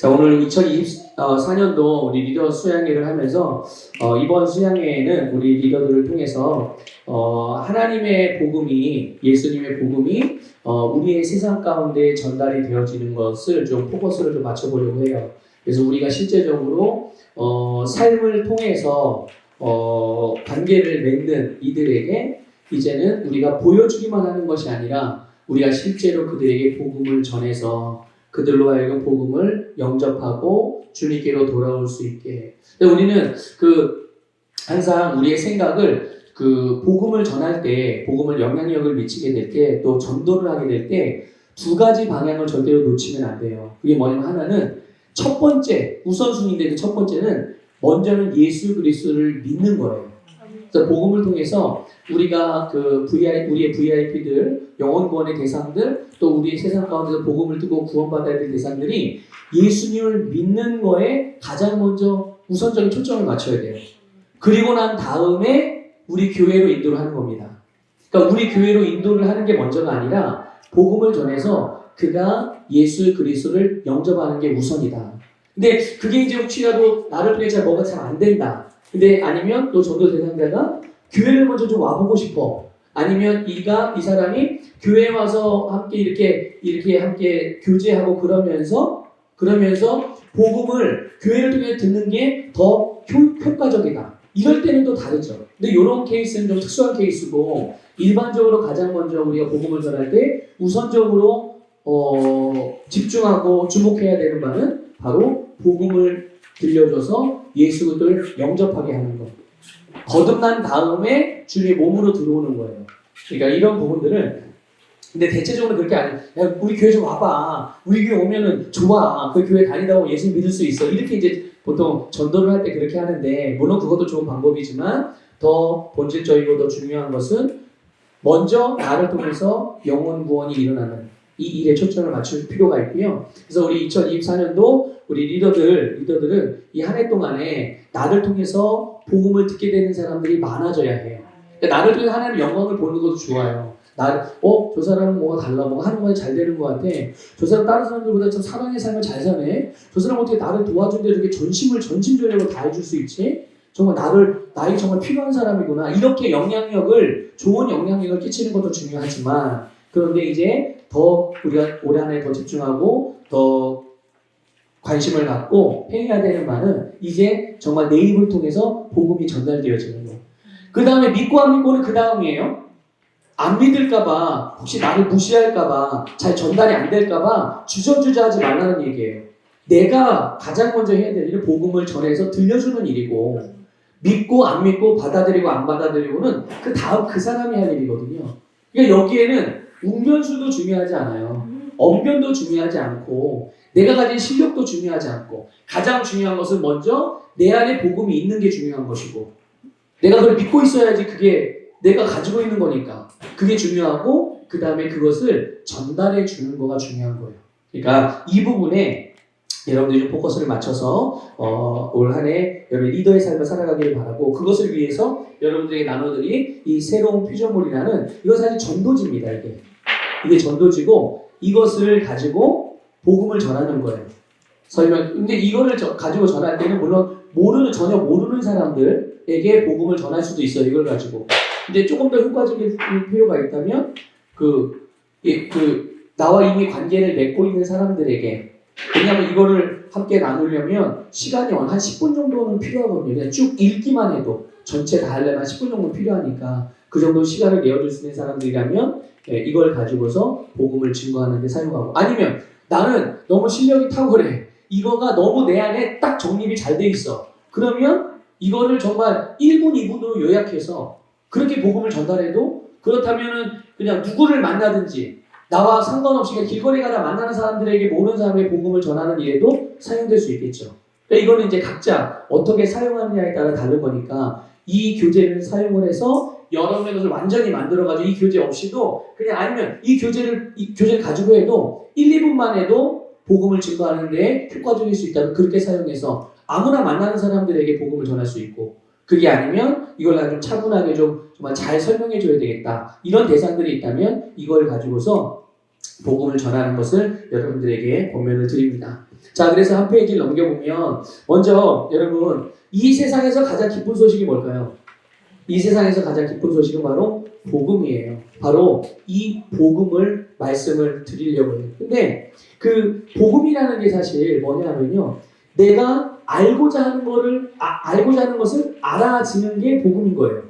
자, 오늘 2024년도 우리 리더 수양회를 하면서 이번 수양회에는 우리 리더들을 통해서 하나님의 복음이, 예수님의 복음이 우리의 세상 가운데 전달이 되어지는 것을 좀 포커스를 좀 맞춰보려고 해요. 그래서 우리가 실제적으로 삶을 통해서 관계를 맺는 이들에게 이제는 우리가 보여주기만 하는 것이 아니라 우리가 실제로 그들에게 복음을 전해서 그들로 하여금 복음을 영접하고 주님께로 돌아올 수 있게. 우리는 항상 우리의 생각을 복음을 전할 때, 복음을 영향력을 미치게 될 때, 또 전도를 하게 될 때 두 가지 방향을 절대로 놓치면 안 돼요. 그게 뭐냐면 하나는 첫 번째, 우선순위인데 그 첫 번째는 먼저는 예수 그리스도를 믿는 거예요. 그래서 복음을 통해서 우리가 우리의 VIP들, 영혼 구원의 대상들, 또 우리 세상 가운데서 복음을 듣고 구원받아야 될 대상들이 예수님을 믿는 거에 가장 먼저 우선적인 초점을 맞춰야 돼요. 그리고 난 다음에 우리 교회로 인도를 하는 겁니다. 그러니까 우리 교회로 인도를 하는 게 먼저가 아니라 복음을 전해서 그가 예수 그리스도를 영접하는 게 우선이다. 근데 그게 이제 혹시라도 나를 통해 뭐가 잘 안 된다. 근데 아니면 또 전도 대상자가 교회를 먼저 좀 와보고 싶어. 아니면 이 사람이 교회에 와서 함께 이렇게 함께 교제하고 그러면서 복음을 교회를 통해 듣는 게 더 효과적이다. 이럴 때는 또 다르죠. 근데 이런 케이스는 좀 특수한 케이스고 일반적으로 가장 먼저 우리가 복음을 전할 때 우선적으로 집중하고 주목해야 되는 바는 바로 복음을 들려줘서 예수를 영접하게 하는 것. 거듭난 다음에 주님의 몸으로 들어오는 거예요. 그러니까 이런 부분들은 근데 대체적으로 그렇게 야, 우리 교회 좀 와봐. 우리 교회 오면은 좋아. 그 교회 다니다 보면 예수 믿을 수 있어. 이렇게 이제 보통 전도를 할 때 그렇게 하는데 물론 그것도 좋은 방법이지만 더 본질적이고 더 중요한 것은 먼저 나를 통해서 영혼 구원이 일어나는 이 일에 초점을 맞출 필요가 있고요. 그래서 우리 2024년도 우리 리더들은 이 한 해 동안에 나를 통해서 복음을 듣게 되는 사람들이 많아져야 해요. 그러니까 나를 통해서 하나님의 영광을 보는 것도 좋아요. 저 사람은 뭐가 달라, 뭐가 하는 거 잘 되는 것 같아. 저 사람 다른 사람들보다 참 사랑의 삶을 잘 사네. 저 사람 어떻게 나를 도와주는데 이렇게 전심전력으로 다 해줄 수 있지? 정말 나에게 정말 필요한 사람이구나. 이렇게 좋은 영향력을 끼치는 것도 중요하지만, 그런데 이제 더 우리가 올해 한 해 더 집중하고 더 관심을 갖고 해야 되는 바는 이제 정말 내 입을 통해서 복음이 전달되어지는 거예요. 그 다음에 믿고 안 믿고는 그 다음이에요. 안 믿을까봐, 혹시 나를 무시할까봐, 잘 전달이 안 될까봐 주저주저하지 말라는 얘기예요. 내가 가장 먼저 해야 될 일은 복음을 전해서 들려주는 일이고, 믿고 안 믿고 받아들이고 안 받아들이고는 그 다음 그 사람이 할 일이거든요. 그러니까 여기에는 웅변수도 중요하지 않아요. 언변도 중요하지 않고, 내가 가진 실력도 중요하지 않고, 가장 중요한 것은 먼저 내 안에 복음이 있는 게 중요한 것이고, 내가 그걸 믿고 있어야지 그게 내가 가지고 있는 거니까 그게 중요하고 그 다음에 그것을 전달해 주는 거가 중요한 거예요. 그러니까 이 부분에 여러분들이 좀 포커스를 맞춰서 올 한 해 여러분의 리더의 삶을 살아가기를 바라고 그것을 위해서 여러분들에게 나눠드릴 이 새로운 피조물이라는 이건 사실 전도지입니다. 이게 전도지고 이것을 가지고 복음을 전하는 거예요. 근데 이거를 가지고 전할 때는 물론 전혀 모르는 사람들에게 복음을 전할 수도 있어요. 이걸 가지고. 근데 조금 더 효과적일 필요가 있다면 나와 이미 관계를 맺고 있는 사람들에게, 왜냐하면 이거를 함께 나누려면 시간이 한 10분 정도는 필요하거든요. 그냥 쭉 읽기만 해도 전체 다 하려면 10분 정도 필요하니까 그 정도 시간을 내어줄 수 있는 사람들이라면 이걸 가지고서 복음을 증거하는 데 사용하고, 아니면 나는 너무 실력이 탁월해. 이거가 너무 내 안에 딱 정립이 잘 돼 있어. 그러면 이거를 정말 1분, 2분으로 요약해서 그렇게 복음을 전달해도, 그렇다면은 그냥 누구를 만나든지 나와 상관없이 그냥 길거리 가다 만나는 사람들에게 모르는 사람의 복음을 전하는 일에도 사용될 수 있겠죠. 그러니까 이거는 이제 각자 어떻게 사용하느냐에 따라 다른 거니까 이 교재를 사용을 해서 여러분의 것을 완전히 만들어가지고 이 교재 없이도 그냥, 아니면 이 교재를 가지고 해도 1, 2분만 해도 복음을 증거하는 데 효과적일 수 있다면 그렇게 사용해서 아무나 만나는 사람들에게 복음을 전할 수 있고, 그게 아니면 이걸 좀 차분하게 정말 잘 설명해 줘야 되겠다. 이런 대상들이 있다면 이걸 가지고서 복음을 전하는 것을 여러분들에게 권면을 드립니다. 자, 그래서 한 페이지를 넘겨보면 먼저 여러분 이 세상에서 가장 기쁜 소식이 뭘까요? 이 세상에서 가장 기쁜 소식은 바로 복음이에요. 바로 이 복음을 말씀을 드리려고 해요. 근데 그 복음이라는 게 사실 뭐냐면요. 내가 알고자 하는 것을 알아지는 게 복음인 거예요.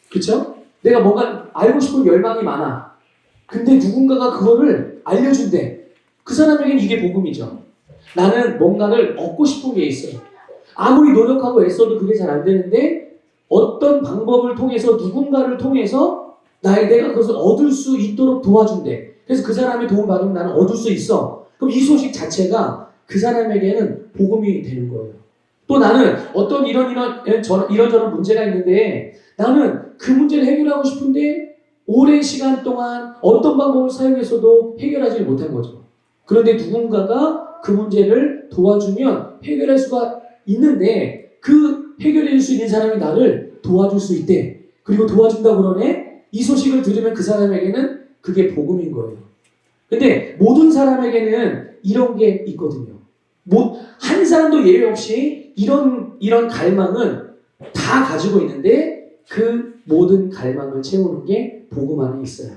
그렇죠? 내가 뭔가 알고 싶은 열망이 많아. 근데 누군가가 그거를 알려준대. 그 사람에게는 이게 복음이죠. 나는 뭔가를 얻고 싶은 게 있어요. 아무리 노력하고 애써도 그게 잘 안 되는데 어떤 방법을 통해서 누군가를 통해서 내가 그것을 얻을 수 있도록 도와준대. 그래서 그 사람의 도움 받으면 나는 얻을 수 있어. 그럼 이 소식 자체가 그 사람에게는 복음이 되는 거예요. 또 나는 어떤 이런저런 문제가 있는데 나는 그 문제를 해결하고 싶은데 오랜 시간 동안 어떤 방법을 사용해서도 해결하지 못한 거죠. 그런데 누군가가 그 문제를 도와주면 해결할 수가 있는데 그 해결해 줄 수 있는 사람이 나를 도와줄 수 있대. 그리고 도와준다고 그러네. 이 소식을 들으면 그 사람에게는 그게 복음인 거예요. 근데 모든 사람에게는 이런 게 있거든요. 한 사람도 예외 없이 이런 갈망은 다 가지고 있는데 그 모든 갈망을 채우는 게 복음 안에 있어요.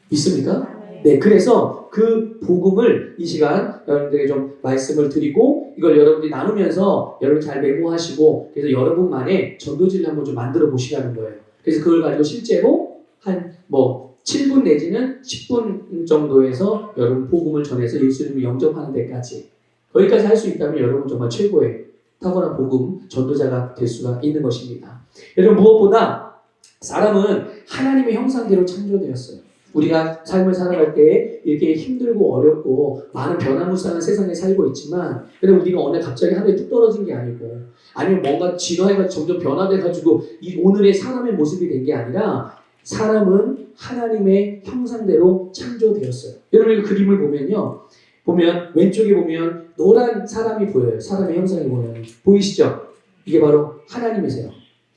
믿습니까? 네, 그래서 그 복음을 이 시간 여러분들에게 좀 말씀을 드리고 이걸 여러분들이 나누면서 여러분 잘 메모하시고 그래서 여러분만의 전도지를 한번 좀 만들어 보시라는 거예요. 그래서 그걸 가지고 실제로 한 7분 내지는 10분 정도에서 여러분 복음을 전해서 예수님을 영접하는 데까지 거기까지 할 수 있다면 여러분 정말 최고의 탁월한 복음 전도자가 될 수가 있는 것입니다. 여러분 무엇보다 사람은 하나님의 형상대로 창조되었어요. 우리가 삶을 살아갈 때 이렇게 힘들고 어렵고 많은 변화무쌍한 세상에 살고 있지만 그래도 우리가 어느 갑자기 하늘에 뚝 떨어진 게 아니고 아니면 뭔가 진화해가 점점 변화돼가지고 이 오늘의 사람의 모습이 된 게 아니라 사람은 하나님의 형상대로 창조되었어요. 여러분 이 그림을 보면 왼쪽에 보면 노란 사람이 보여요. 사람의 형상이 보이시죠? 이게 바로 하나님이세요.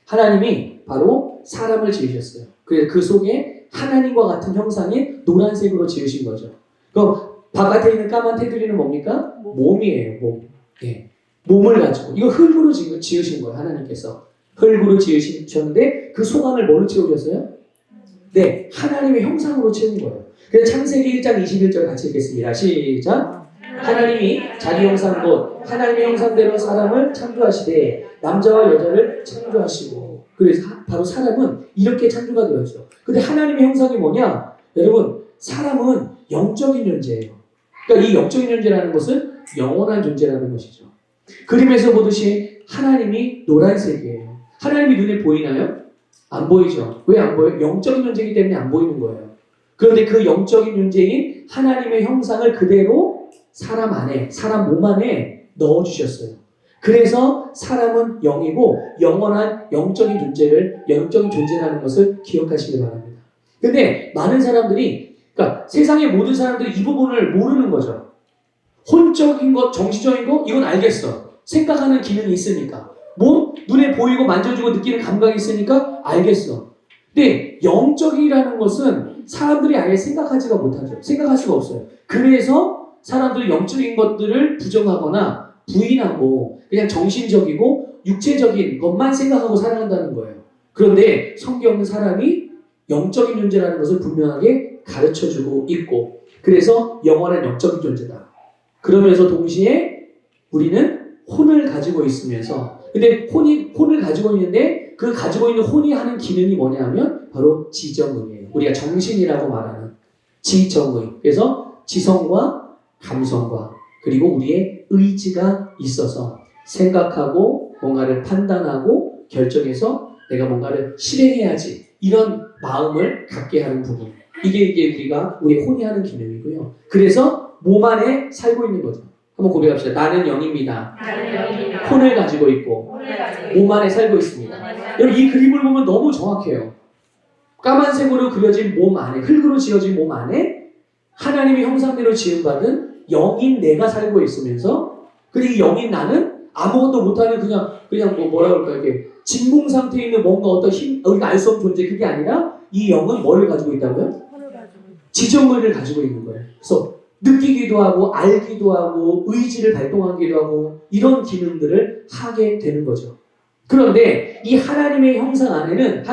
하나님이 바로 사람을 지으셨어요. 그래서 그 속에 하나님과 같은 형상의 노란색으로 지으신 거죠. 그럼 바깥에 있는 까만 테두리는 뭡니까? 몸이에요. 몸. 예. 몸을 가지고 이거 흙으로 지으신 거예요. 하나님께서 흙으로 지으셨는데 그 소망을 뭘로 채우셨어요? 네, 하나님의 형상으로 채운 거예요. 그래서 창세기 1장 21절 같이 읽겠습니다. 시작. 하나님이 자기 형상 곧 하나님의 형상대로 사람을 창조하시되 남자와 여자를 창조하시고 그래서 바로 사람은 이렇게 창조가 되었죠. 근데 하나님의 형상이 뭐냐? 여러분 사람은 영적인 존재예요. 그러니까 이 영적인 존재라는 것은 영원한 존재라는 것이죠. 그림에서 보듯이 하나님이 노란색이에요. 하나님이 눈에 보이나요? 안 보이죠. 왜 안 보여요? 영적인 존재이기 때문에 안 보이는 거예요. 그런데 그 영적인 존재인 하나님의 형상을 그대로 사람 안에, 사람 몸 안에 넣어주셨어요. 그래서 사람은 영이고 영원한 영적인 존재라는 것을 기억하시기 바랍니다. 근데 많은 사람들이, 그러니까 세상의 모든 사람들이 이 부분을 모르는 거죠. 혼적인 것, 정신적인 것, 이건 알겠어. 생각하는 기능이 있으니까. 몸, 눈에 보이고 만져주고 느끼는 감각이 있으니까 알겠어. 근데 영적이라는 것은 사람들이 아예 생각하지가 못하죠. 생각할 수가 없어요. 그래서 사람들이 영적인 것들을 부정하거나 부인하고 그냥 정신적이고 육체적인 것만 생각하고 살아간다는 거예요. 그런데 성경은 사람이 영적인 존재라는 것을 분명하게 가르쳐주고 있고 그래서 영원한 영적인 존재다. 그러면서 동시에 우리는 혼을 가지고 있으면서 근데 혼을 가지고 있는데 그 가지고 있는 혼이 하는 기능이 뭐냐면 바로 지정의예요. 우리가 정신이라고 말하는 지정의. 그래서 지성과 감성과 그리고 우리의 의지가 있어서 생각하고 뭔가를 판단하고 결정해서 내가 뭔가를 실행해야지 이런 마음을 갖게 하는 부분. 이게 우리의 혼이 하는 기능이고요. 그래서 몸 안에 살고 있는 거죠. 한번 고백합시다. 나는 영입니다. 혼을 가지고 있고 몸 안에 살고 있습니다. 여러분 이 그림을 보면 너무 정확해요. 까만색으로 그려진 몸 안에, 흙으로 지어진 몸 안에 하나님의 형상대로 지음받은 영인 내가 살고 있으면서 근데 이 영인 나는 아무것도 못하는 그냥 뭐라 그럴까 이렇게 진공 상태에 있는 뭔가 어떤 힘, 우리가 알 수 없는 존재 그게 아니라 이 영은 뭐를 가지고 있다고요? 지정의를 가지고 있는 거예요. 그래서 느끼기도 하고 알기도 하고 의지를 발동하기도 하고 이런 기능들을 하게 되는 거죠. 그런데 이 하나님의 형상 안에는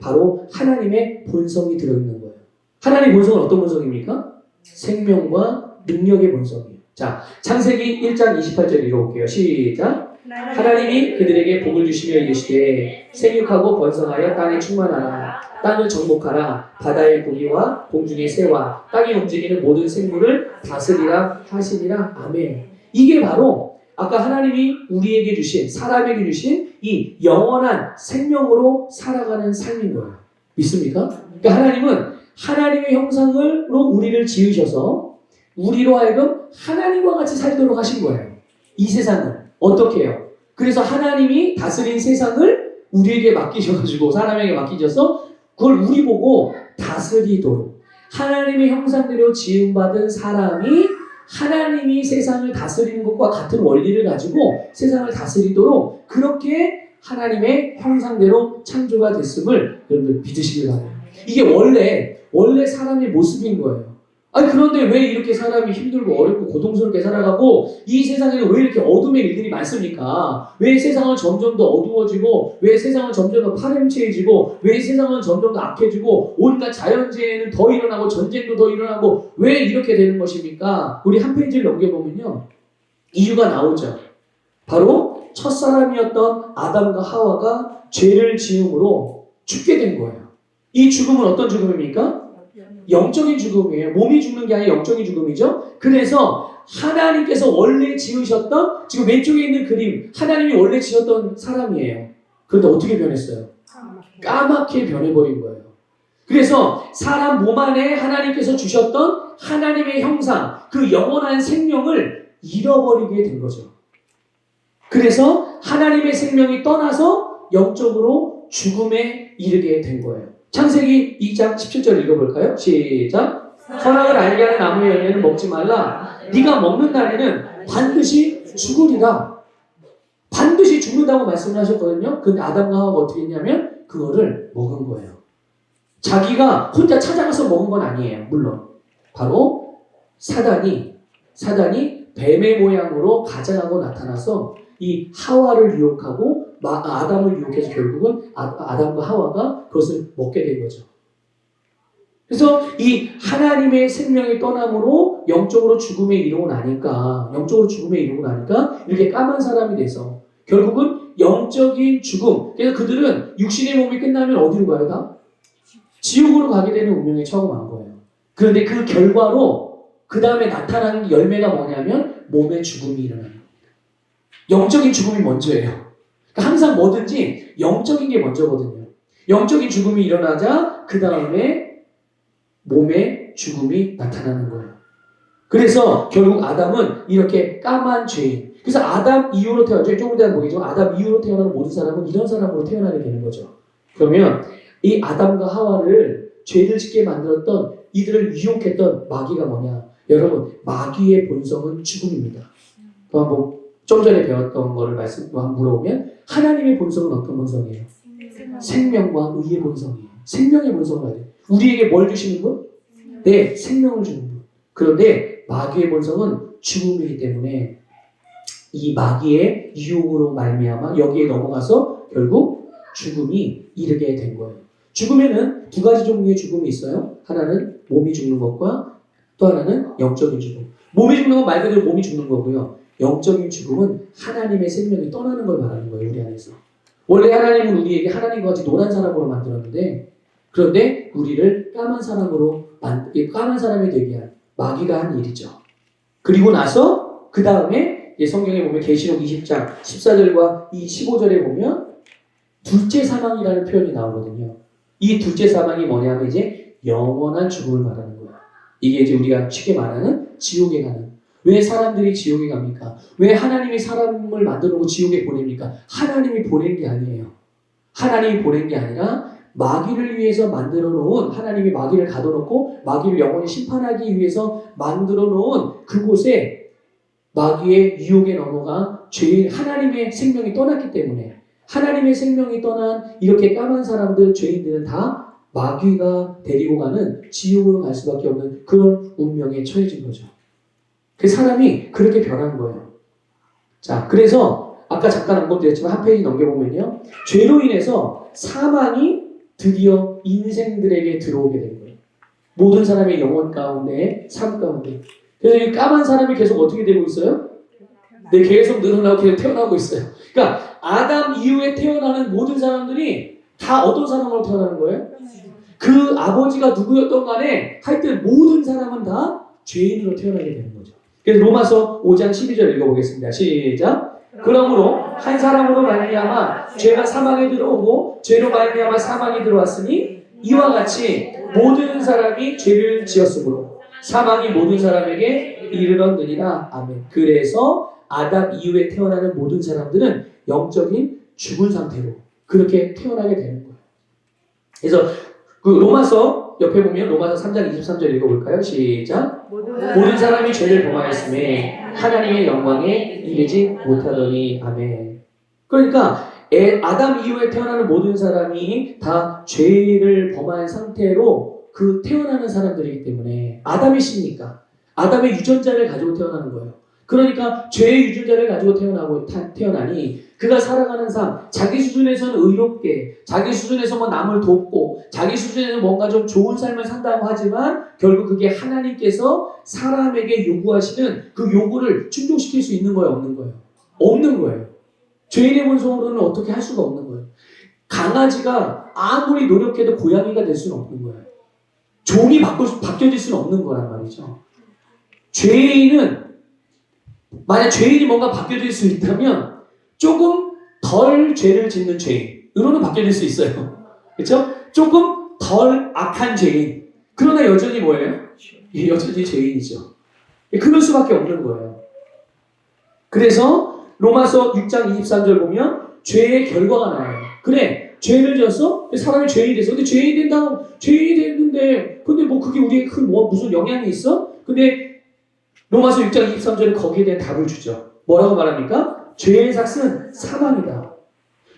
바로 하나님의 본성이 들어있는 거예요. 하나님의 본성은 어떤 본성입니까? 생명과 능력의 본성이에요. 자, 창세기 1장 28절 읽어볼게요. 시작. 하나님이 그들에게 복을 주시며 이르시되 생육하고 번성하여 땅에 충만하라. 땅을 정복하라. 바다의 고기와 공중의 새와 땅에 움직이는 모든 생물을 다스리라 하시니라. 아멘. 이게 바로 아까 하나님이 우리에게 주신, 사람에게 주신 이 영원한 생명으로 살아가는 삶인 거예요. 믿습니까? 그러니까 하나님은 하나님의 형상으로 우리를 지으셔서 우리로 하여금 하나님과 같이 살도록 하신 거예요. 이 세상을 어떻게 해요? 그래서 하나님이 다스린 세상을 우리에게 맡기셔가지고 사람에게 맡기셔서 그걸 우리 보고 다스리도록 하나님의 형상대로 지음받은 사람이 하나님이 세상을 다스리는 것과 같은 원리를 가지고 세상을 다스리도록 그렇게 하나님의 형상대로 창조가 됐음을 여러분들 믿으시길 바랍니다. 이게 원래 사람의 모습인 거예요. 아니 그런데 왜 이렇게 사람이 힘들고 어렵고 고통스럽게 살아가고 이 세상에는 왜 이렇게 어둠의 일들이 많습니까? 왜 세상은 점점 더 어두워지고 왜 세상은 점점 더 파렴치해지고 왜 세상은 점점 더 악해지고 온갖 자연재해는 더 일어나고 전쟁도 더 일어나고 왜 이렇게 되는 것입니까? 우리 한 페이지를 넘겨보면요. 이유가 나오죠. 바로 첫사람이었던 아담과 하와가 죄를 지음으로 죽게 된 거예요. 이 죽음은 어떤 죽음입니까? 영적인 죽음이에요. 몸이 죽는 게 아니라 영적인 죽음이죠. 그래서 하나님께서 원래 지으셨던 지금 왼쪽에 있는 그림 하나님이 원래 지었던 사람이에요. 그런데 어떻게 변했어요? 까맣게 변해버린 거예요. 그래서 사람 몸 안에 하나님께서 주셨던 하나님의 형상 그 영원한 생명을 잃어버리게 된 거죠. 그래서 하나님의 생명이 떠나서 영적으로 죽음에 이르게 된 거예요. 창세기 2장 17절 읽어볼까요? 시작. 선악을 알게 하는 나무의 열매는 먹지 말라. 네가 먹는 날에는 반드시 죽으리라. 반드시 죽는다고 말씀을 하셨거든요. 근데 아담과 하와가 어떻게 했냐면 그거를 먹은 거예요. 자기가 혼자 찾아가서 먹은 건 아니에요. 물론 바로 사단이 뱀의 모양으로 가장하고 나타나서 이 하와를 유혹하고 아담을 유혹해서 결국은 아담과 하와가 그것을 먹게 된 거죠. 그래서 이 하나님의 생명이 떠남으로 영적으로 죽음에 이르고 나니까 이렇게 까만 사람이 돼서 결국은 영적인 죽음. 그래서 그들은 육신의 몸이 끝나면 어디로 가요? 다? 지옥으로 가게 되는 운명에 처음한 거예요. 그런데 그 결과로 그 다음에 나타나는 열매가 뭐냐면 몸의 죽음이 일어나는 겁니다. 영적인 죽음이 먼저예요. 항상 뭐든지 영적인 게 먼저거든요. 영적인 죽음이 일어나자 그 다음에 몸의 죽음이 나타나는 거예요. 그래서 결국 아담은 이렇게 까만 죄인. 그래서 아담 이후로 조금 이따 보겠지만 아담 이후로 태어나는 모든 사람은 이런 사람으로 태어나게 되는 거죠. 그러면 이 아담과 하와를 죄를 짓게 만들었던 이들을 유혹했던 마귀가 뭐냐? 여러분 마귀의 본성은 죽음입니다. 한번 좀 전에 배웠던 거를 물어보면 하나님의 본성은 어떤 본성이에요? 생명과 의의 본성이에요. 생명의 본성을 가지고 우리에게 뭘 주시는 분? 네, 생명을 주는 분. 그런데 마귀의 본성은 죽음이기 때문에 이 마귀의 유혹으로 말미암아 여기에 넘어가서 결국 죽음이 이르게 된 거예요. 죽음에는 두 가지 종류의 죽음이 있어요. 하나는 몸이 죽는 것과 또 하나는 영적인 죽음. 몸이 죽는 건 말 그대로 몸이 죽는 거고요. 영적인 죽음은 하나님의 생명이 떠나는 걸 말하는 거예요. 우리 안에서. 원래 하나님은 우리에게 하나님과 같이 노란 사람으로 만들었는데 그런데 우리를 까만 사람이 되게 한 마귀가 한 일이죠. 그리고 나서 그 다음에 성경에 보면 계시록 20장 14절과 이 15절에 보면 둘째 사망이라는 표현이 나오거든요. 이 둘째 사망이 뭐냐면 이제 영원한 죽음을 말하는 거예요. 이게 이제 우리가 쉽게 말하는 지옥에 가는. 왜 사람들이 지옥에 갑니까? 왜 하나님이 사람을 만들어 놓고 지옥에 보냅니까? 하나님이 보낸 게 아니에요. 하나님이 보낸 게 아니라 마귀를 위해서 만들어 놓은 하나님이 마귀를 가둬놓고 마귀를 영원히 심판하기 위해서 만들어 놓은 그곳에 마귀의 유혹에 넘어가 죄인 하나님의 생명이 떠났기 때문에 하나님의 생명이 떠난 이렇게 까만 사람들 죄인들은 다 마귀가 데리고 가는 지옥으로 갈 수밖에 없는 그런 운명에 처해진 거죠. 그 사람이 그렇게 변한 거예요. 자, 그래서 아까 잠깐 언급드렸지만 한 페이지 넘겨보면요. 죄로 인해서 사망이 드디어 인생들에게 들어오게 된 거예요. 모든 사람의 영혼 가운데, 삶 가운데. 그래서 이 까만 사람이 계속 어떻게 되고 있어요? 네, 계속 늘어나고 계속 태어나고 있어요. 그러니까 아담 이후에 태어나는 모든 사람들이 다 어떤 사람으로 태어나는 거예요? 그 아버지가 누구였던 간에 하여튼 모든 사람은 다 죄인으로 태어나게 되는 거죠. 그래서 로마서 5장 12절 읽어보겠습니다. 시작. 그러므로 한 사람으로 말미암아 죄가 사망에 들어오고 죄로 말미암아 사망이 들어왔으니 이와 같이 모든 사람이 죄를 지었으므로 사망이 모든 사람에게 이르렀느니라. 아멘. 그래서 아담 이후에 태어나는 모든 사람들은 영적인 죽은 상태로 그렇게 태어나게 되는 거예요. 그래서 그 로마서 옆에 보면 로마서 3장 23절 읽어볼까요? 시작. 모든 사람이 죄를 범하였음에 하나님의 영광에 이르지 못하더니. 아멘. 그러니까 아담 이후에 태어나는 모든 사람이 다 죄를 범한 상태로 그 태어나는 사람들이기 때문에 아담이 씨니까 아담의 유전자를 가지고 태어나는 거예요. 그러니까 죄의 유전자를 가지고 태어나니 그가 살아가는 삶, 자기 수준에서는 의롭게, 자기 수준에서 뭐 남을 돕고, 자기 수준에는 뭔가 좀 좋은 삶을 산다고 하지만 결국 그게 하나님께서 사람에게 요구하시는 그 요구를 충족시킬 수 있는 거예요, 없는 거예요? 없는 거예요. 죄인의 본성으로는 어떻게 할 수가 없는 거예요. 강아지가 아무리 노력해도 고양이가 될 수는 없는 거예요. 종이 바뀌어질 수는 없는 거란 말이죠. 만약 죄인이 뭔가 바뀌어질 수 있다면 조금 덜 죄를 짓는 죄인으로는 바뀌어질 수 있어요. 그렇죠? 조금 덜 악한 죄인. 그러나 여전히 뭐예요? 여전히 죄인이죠. 그럴 수밖에 없는 거예요. 그래서 로마서 6장 23절 보면 죄의 결과가 나와요. 그래, 죄를 지었어? 사람이 죄인이 됐어. 근데 죄인이 됐는데 근데 뭐 그게 우리에게 무슨 영향이 있어? 근데 로마서 6장 23절에 거기에 대한 답을 주죠. 뭐라고 말합니까? 죄의 삭은 사망이다.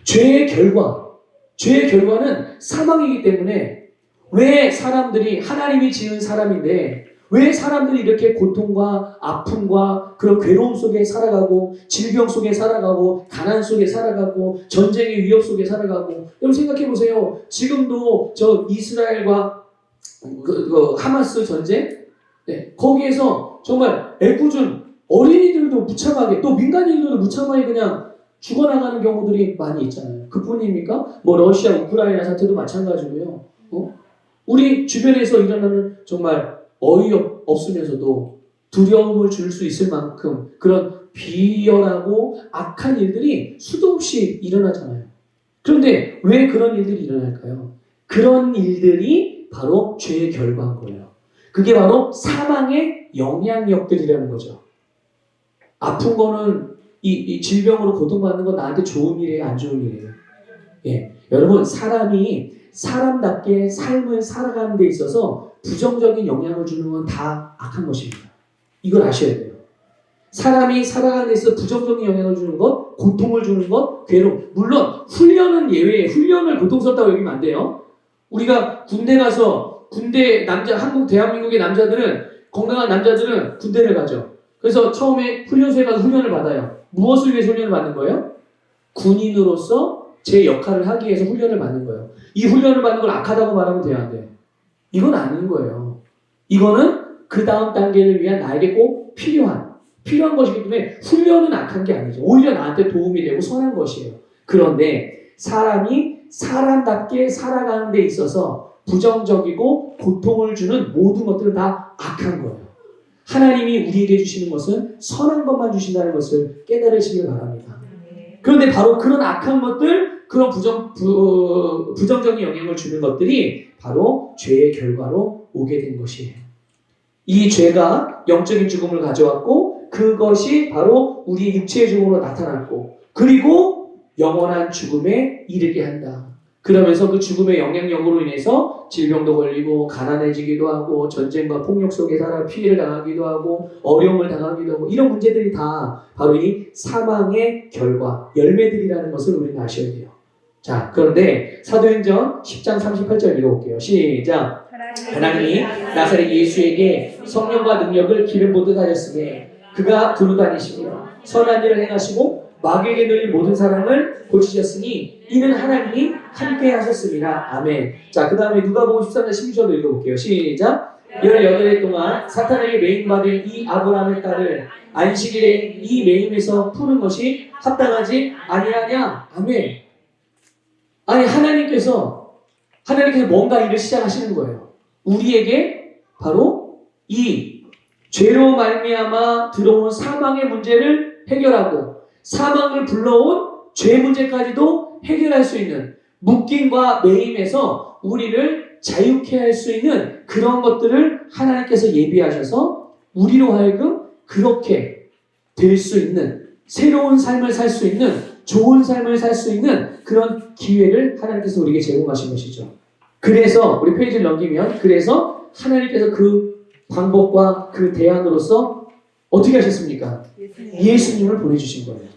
죄의 결과는 사망이기 때문에 왜 사람들이 하나님이 지은 사람인데 왜 사람들이 이렇게 고통과 아픔과 그런 괴로움 속에 살아가고 질병 속에 살아가고 가난 속에 살아가고 전쟁의 위협 속에 살아가고. 여러분 생각해 보세요. 지금도 저 이스라엘과 하마스 전쟁, 네, 거기에서 정말 애꿎은 어린이들도 무참하게 또 민간인들도 무참하게 그냥 죽어나가는 경우들이 많이 있잖아요. 그뿐입니까? 뭐 러시아 우크라이나 사태도 마찬가지고요. 우리 주변에서 일어나는 정말 어이없으면서도 두려움을 줄 수 있을 만큼 그런 비열하고 악한 일들이 수도 없이 일어나잖아요. 그런데 왜 그런 일들이 일어날까요? 그런 일들이 바로 죄의 결과인 거예요. 그게 바로 사망의 영향력들이라는 거죠. 아픈 거는 이 질병으로 고통받는 건 나한테 좋은 일이에요, 안 좋은 일이에요? 예, 여러분 사람이 사람답게 삶을 살아가는 데 있어서 부정적인 영향을 주는 건 다 악한 것입니다. 이걸 아셔야 돼요. 사람이 살아가는 데 있어서 부정적인 영향을 주는 것, 고통을 주는 것, 괴로움. 물론 훈련은 예외예요. 훈련을 고통스럽다고 여기면 안 돼요. 우리가 군대 가서 대한민국의 남자들은 건강한 남자들은 군대를 가죠. 그래서 처음에 훈련소에 가서 훈련을 받아요. 무엇을 위해서 훈련을 받는 거예요? 군인으로서 제 역할을 하기 위해서 훈련을 받는 거예요. 이 훈련을 받는 걸 악하다고 말하면 돼요, 안 돼요? 이건 아닌 거예요. 이거는 그 다음 단계를 위한 나에게 꼭 필요한 것이기 때문에 훈련은 악한 게 아니죠. 오히려 나한테 도움이 되고 선한 것이에요. 그런데 사람이 사람답게 살아가는 데 있어서 부정적이고 고통을 주는 모든 것들은 다 악한 거예요. 하나님이 우리에게 주시는 것은 선한 것만 주신다는 것을 깨달으시길 바랍니다. 그런데 바로 그런 악한 것들, 그런 부정적인 영향을 주는 것들이 바로 죄의 결과로 오게 된 것이에요. 이 죄가 영적인 죽음을 가져왔고 그것이 바로 우리의 육체의 죽음으로 나타났고 그리고 영원한 죽음에 이르게 한다. 그러면서 그 죽음의 영향력으로 인해서 질병도 걸리고 가난해지기도 하고 전쟁과 폭력 속에 살아 피해를 당하기도 하고 어려움을 당하기도 하고 이런 문제들이 다 바로 이 사망의 결과, 열매들이라는 것을 우리는 아셔야 돼요. 자, 그런데 사도행전 10장 38절 읽어볼게요. 시작. 하나님이 나사렛 예수에게 성령과 능력을 기름 부듯 하셨으니 그가 두루다니시며 선한 일을 행하시고 마귀에게 눌린 모든 사람을 고치셨으니 이는 하나님이 함께 하셨습니다. 아멘. 자, 그 다음에 누가복음 13장 16절로 읽어볼게요. 시작. 18해 동안 사탄에게 매임받은 이 아브라함의 딸을 안식일에 이 매임에서 푸는 것이 합당하지 아니하냐. 아멘. 아니, 하나님께서 뭔가 일을 시작하시는 거예요. 우리에게 바로 이 죄로 말미암아 들어온 사망의 문제를 해결하고 사망을 불러온 죄 문제까지도 해결할 수 있는 묶임과 매임에서 우리를 자유케 할 수 있는 그런 것들을 하나님께서 예비하셔서 우리로 하여금 그렇게 될 수 있는 새로운 삶을 살 수 있는 좋은 삶을 살 수 있는 그런 기회를 하나님께서 우리에게 제공하신 것이죠. 그래서 우리 페이지를 넘기면 그래서 하나님께서 그 방법과 그 대안으로서 어떻게 하셨습니까? 예수님을 보내주신 거예요.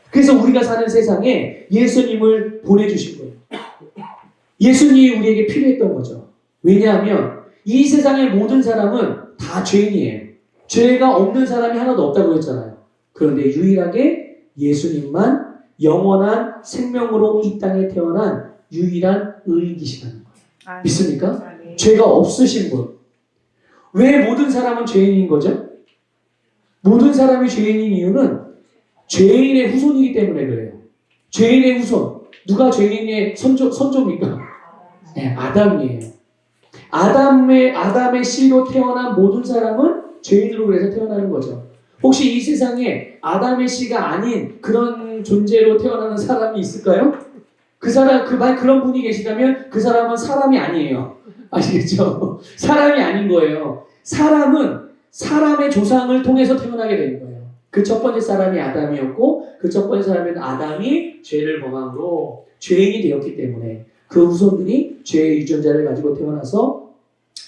그래서 우리가 사는 세상에 예수님을 보내주신 거예요. 예수님이 우리에게 필요했던 거죠. 왜냐하면 이 세상의 모든 사람은 다 죄인이에요. 죄가 없는 사람이 하나도 없다고 했잖아요. 그런데 유일하게 예수님만 영원한 생명으로 이 땅에 태어난 유일한 의인이시라는 거예요. 믿습니까? 죄가 없으신 분. 왜 모든 사람은 죄인인 거죠? 모든 사람이 죄인인 이유는 죄인의 후손이기 때문에 그래요. 죄인의 후손. 누가 죄인의 선조입니까? 네, 아담이에요. 아담의 씨로 태어난 모든 사람은 죄인으로 그래서 태어나는 거죠. 혹시 이 세상에 아담의 씨가 아닌 그런 존재로 태어나는 사람이 있을까요? 그런 분이 계시다면 그 사람은 사람이 아니에요. 아시겠죠? 사람이 아닌 거예요. 사람은 사람의 조상을 통해서 태어나게 되는 거예요. 그 첫 번째 사람이 아담이었고 그 첫 번째 사람은 아담이 죄를 범함으로 죄인이 되었기 때문에 그 후손들이 죄의 유전자를 가지고 태어나서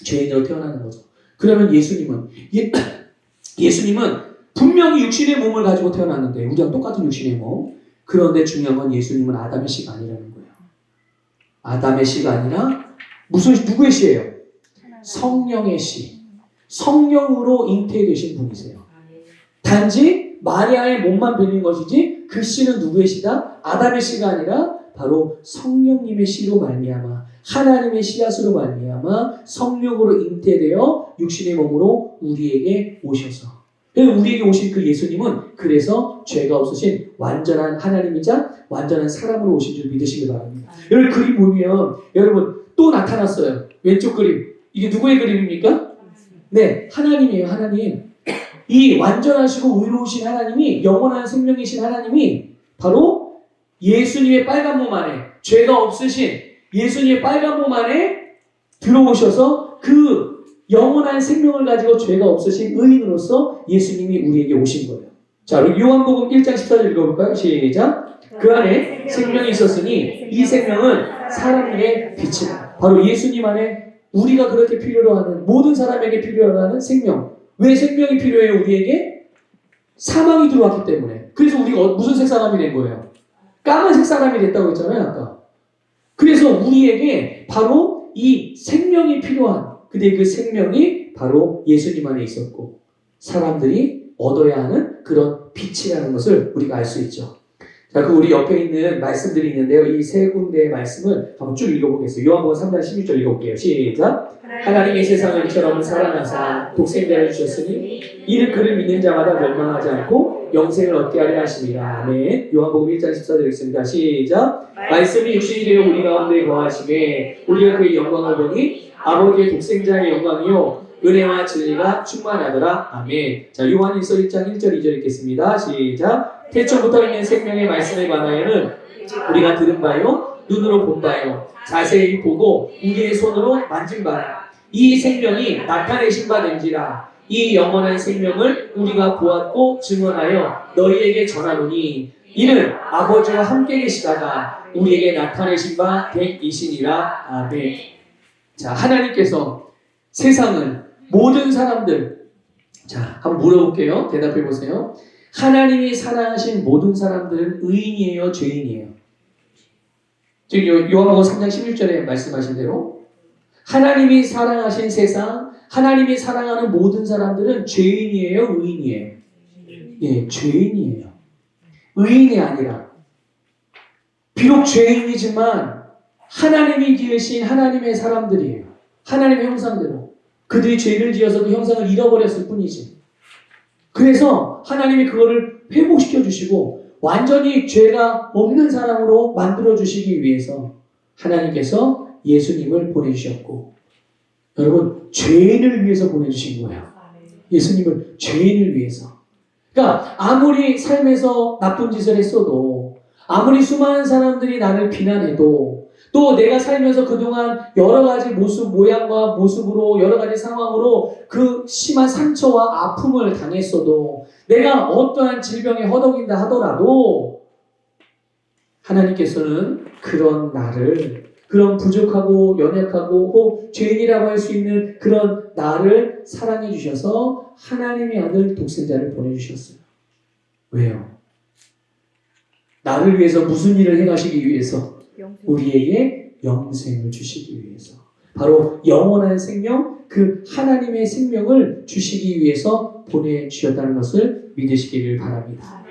죄인으로 태어나는 거죠. 그러면 예수님은 분명히 육신의 몸을 가지고 태어났는데 우리랑 똑같은 육신의 몸. 그런데 중요한 건 예수님은 아담의 씨가 아니라는 거예요. 아담의 씨가 아니라 누구의 씨예요? 성령의 씨. 성령으로 잉태되신 분이세요. 단지 마리아의 몸만 빌린 것이지 그 씨는 누구의 씨다? 아담의 씨가 아니라 바로 성령님의 씨로 말미암아 하나님의 씨앗으로 말미암아 성령으로 잉태되어 육신의 몸으로 우리에게 오셔서 우리에게 오신 그 예수님은 그래서 죄가 없으신 완전한 하나님이자 완전한 사람으로 오신 줄 믿으시기 바랍니다. 여러분 그림 보면 여러분 또 나타났어요. 왼쪽 그림. 이게 누구의 그림입니까? 네, 하나님이에요. 하나님. 이 완전하시고 의로우신 하나님이 영원한 생명이신 하나님이 바로 예수님의 빨간 몸 안에 죄가 없으신 예수님의 빨간 몸 안에 들어오셔서 그 영원한 생명을 가지고 죄가 없으신 의인으로서 예수님이 우리에게 오신 거예요. 자, 그리고 요한복음 1장 14절 읽어볼까요? 시작. 그 안에 생명이 있었으니 이 생명은 사람에게 빛이다. 바로 예수님 안에 우리가 그렇게 필요로 하는 모든 사람에게 필요로 하는 생명. 왜 생명이 필요해요? 우리에게 사망이 들어왔기 때문에. 그래서 우리가 무슨 색 사람이 된 거예요? 까만색 사람이 됐다고 했잖아요, 아까. 그래서 우리에게 바로 이 생명이 필요한 근데 그 생명이 바로 예수님 안에 있었고 사람들이 얻어야 하는 그런 빛이라는 것을 우리가 알 수 있죠. 자, 그 우리 옆에 있는 말씀들이 있는데요. 이 세 군데의 말씀을 한번 쭉 읽어보겠습니다. 요한복음 3장 16절 읽어볼게요. 시작. 하나님이 세상을 이처럼 사랑하사 독생자를 주셨으니 이를 그를 믿는 자마다 멸망하지 않고 영생을 얻게 하려 하심이라. 아멘. 요한복음 1장 14절 읽습니다. 시작. 말씀이 육신이 되어 우리 가운데 거하심에 우리가 그의 영광을 보니 아버지의 독생자의 영광이요 은혜와 진리가 충만하더라. 아멘. 자, 요한일서 1장 1절 2절 읽겠습니다. 시작. 태초부터 있는 생명의 말씀에 관하여는 우리가 들은 바요 눈으로 본 바요 자세히 보고 우리의 손으로 만진 바라. 이 생명이 나타내신 바 된지라. 이 영원한 생명을 우리가 보았고 증언하여 너희에게 전하노니 이는 아버지와 함께 계시다가 우리에게 나타내신 바 된 이시니라. 아멘. 자, 하나님께서 세상을 모든 사람들 자, 한번 물어볼게요. 대답해 보세요. 하나님이 사랑하신 모든 사람들은 의인이에요, 죄인이에요? 지금 요한복음 3장 16절에 말씀하신 대로 하나님이 사랑하신 세상, 하나님이 사랑하는 모든 사람들은 죄인이에요, 의인이에요? 예, 죄인이에요. 의인이 아니라. 비록 죄인이지만 하나님이 지으신 하나님의 사람들이에요. 하나님의 형상대로. 그들이 죄를 지어서 그 형상을 잃어버렸을 뿐이지. 그래서 하나님이 그거를 회복시켜 주시고 완전히 죄가 없는 사람으로 만들어 주시기 위해서 하나님께서 예수님을 보내주셨고, 여러분, 죄인을 위해서 보내주신 거예요. 예수님을 죄인을 위해서. 그러니까 아무리 삶에서 나쁜 짓을 했어도, 아무리 수많은 사람들이 나를 비난해도, 또 내가 살면서 그동안 여러 가지 모양과 모습으로 여러 가지 상황으로 그 심한 상처와 아픔을 당했어도, 내가 어떠한 질병에 허덕인다 하더라도 하나님께서는 그런 나를, 그런 부족하고 연약하고 혹 죄인이라고 할 수 있는 그런 나를 사랑해 주셔서 하나님의 아들 독생자를 보내주셨어요. 왜요? 나를 위해서 무슨 일을 행하시기 위해서? 우리에게 영생을 주시기 위해서. 바로 영원한 생명, 그 하나님의 생명을 주시기 위해서 보내주셨다는 것을 믿으시기를 바랍니다.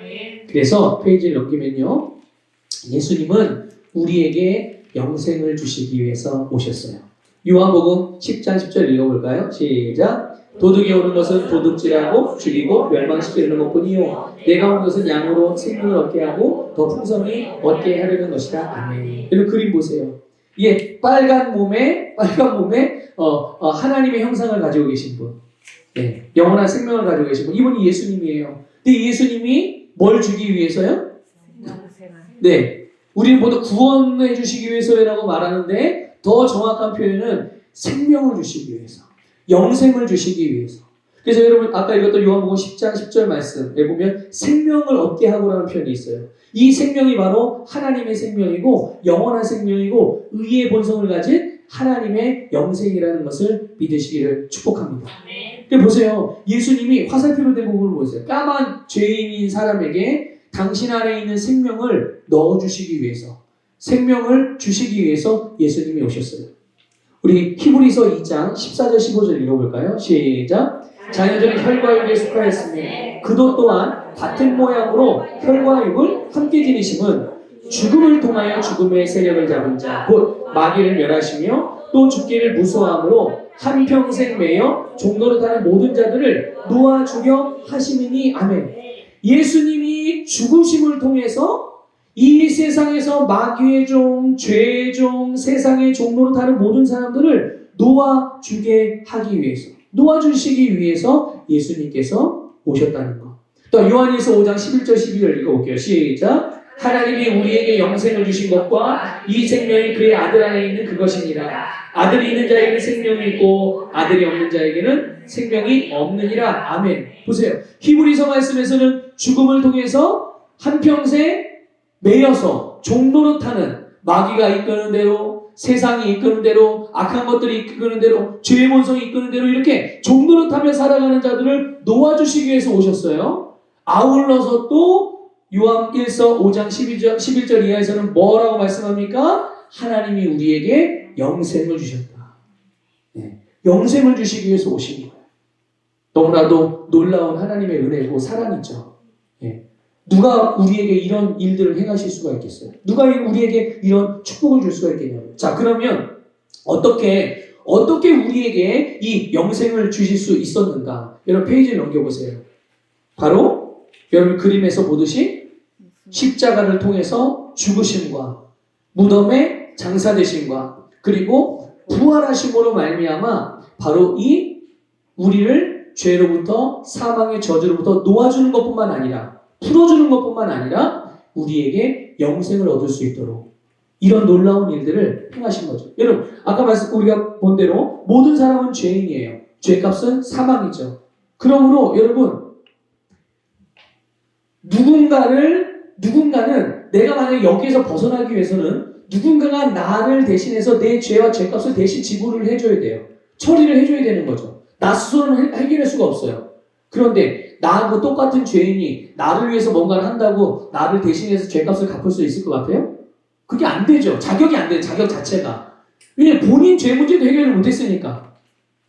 그래서 페이지를 넘기면요, 예수님은 우리에게 영생을 주시기 위해서 오셨어요. 요한복음 10장 10절 읽어볼까요? 시작. 도둑이 오는 것은 도둑질하고 죽이고 멸망시키는 것뿐이요, 내가 온 것은 양으로 생명을 얻게 하고 더 풍성히 얻게 하려는 것이다. 아멘. 여러분 그림 보세요. 이게 빨간 몸에 하나님의 형상을 가지고 계신 분, 네, 영원한 생명을 가지고 계신 분, 이분이 예수님이에요. 근데 예수님이 뭘 주기 위해서요? 네, 우리를 모두 구원해 주시기 위해서라고 말하는데 더 정확한 표현은 생명을 주시기 위해서, 영생을 주시기 위해서. 그래서 여러분 아까 읽었던 요한복음 10장 10절 말씀에 보면 생명을 얻게 하고라는 표현이 있어요. 이 생명이 바로 하나님의 생명이고 영원한 생명이고 의의 본성을 가진 하나님의 영생이라는 것을 믿으시기를 축복합니다. 근데 보세요. 예수님이 화살표로 된 부분을 보세요. 까만 죄인인 사람에게 당신 안에 있는 생명을 넣어주시기 위해서, 생명을 주시기 위해서 예수님이 오셨어요. 우리 히브리서 2장 14절 15절 읽어볼까요? 시작. 자녀들은 혈과 육에 속하였으니 그도 또한 같은 모양으로 혈과 육을 함께 지니심은 죽음을 통하여 죽음의 세력을 잡은 자 곧 마귀를 멸하시며 또 죽기를 무서워함으로 한평생 매여 종노릇하는 모든 자들을 놓아 죽여 하심이니. 아멘. 예수님이 죽으심을 통해서 이 세상에서 마귀의 종, 죄의 종, 세상의 종노릇하는 모든 사람들을 놓아주게 하기 위해서, 놓아주시기 위해서 예수님께서 오셨다는 것. 또 요한일서 5장 11절 12절 읽어볼게요. 시작. 하나님이 우리에게 영생을 주신 것과 이 생명이 그의 아들 안에 있는 그것이니라. 아들이 있는 자에게는 생명이 있고 아들이 없는 자에게는 생명이 없느니라. 아멘. 보세요. 히브리서 말씀에서는 죽음을 통해서 한평생 매여서 종노릇하는, 마귀가 이끄는 대로, 세상이 이끄는 대로, 악한 것들이 이끄는 대로, 죄의 본성이 이끄는 대로 이렇게 종노릇하며 살아가는 자들을 놓아주시기 위해서 오셨어요. 아울러서 또 요한일서 5장 11절 이하에서는 뭐라고 말씀합니까? 하나님이 우리에게 영생을 주셨다. 네, 영생을 주시기 위해서 오신 거예요. 너무나도 놀라운 하나님의 은혜고 사랑이죠. 네. 누가 우리에게 이런 일들을 행하실 수가 있겠어요? 누가 우리에게 이런 축복을 줄 수가 있겠냐고요. 자, 그러면 어떻게 우리에게 이 영생을 주실 수 있었는가? 여러분 페이지를 넘겨보세요. 바로 여러분 그림에서 보듯이 십자가를 통해서 죽으심과 무덤에 장사되심과 그리고 부활하심으로 말미암아 바로 이 우리를 죄로부터 사망의 저주로부터 놓아주는 것뿐만 아니라, 풀어주는 것뿐만 아니라 우리에게 영생을 얻을 수 있도록 이런 놀라운 일들을 행하신 거죠. 여러분 아까 우리가 본 대로 모든 사람은 죄인이에요. 죄값은 사망이죠. 그러므로 여러분 누군가는 내가 만약에 여기에서 벗어나기 위해서는 누군가가 나를 대신해서 내 죄와 죄값을 대신 지불을 해줘야 돼요. 처리를 해줘야 되는 거죠. 나 스스로는 해결할 수가 없어요. 그런데 나하고 똑같은 죄인이 나를 위해서 뭔가를 한다고 나를 대신해서 죄값을 갚을 수 있을 것 같아요? 그게 안 되죠. 자격이 안 돼요. 자격 자체가. 왜냐면 본인 죄 문제도 해결을 못했으니까.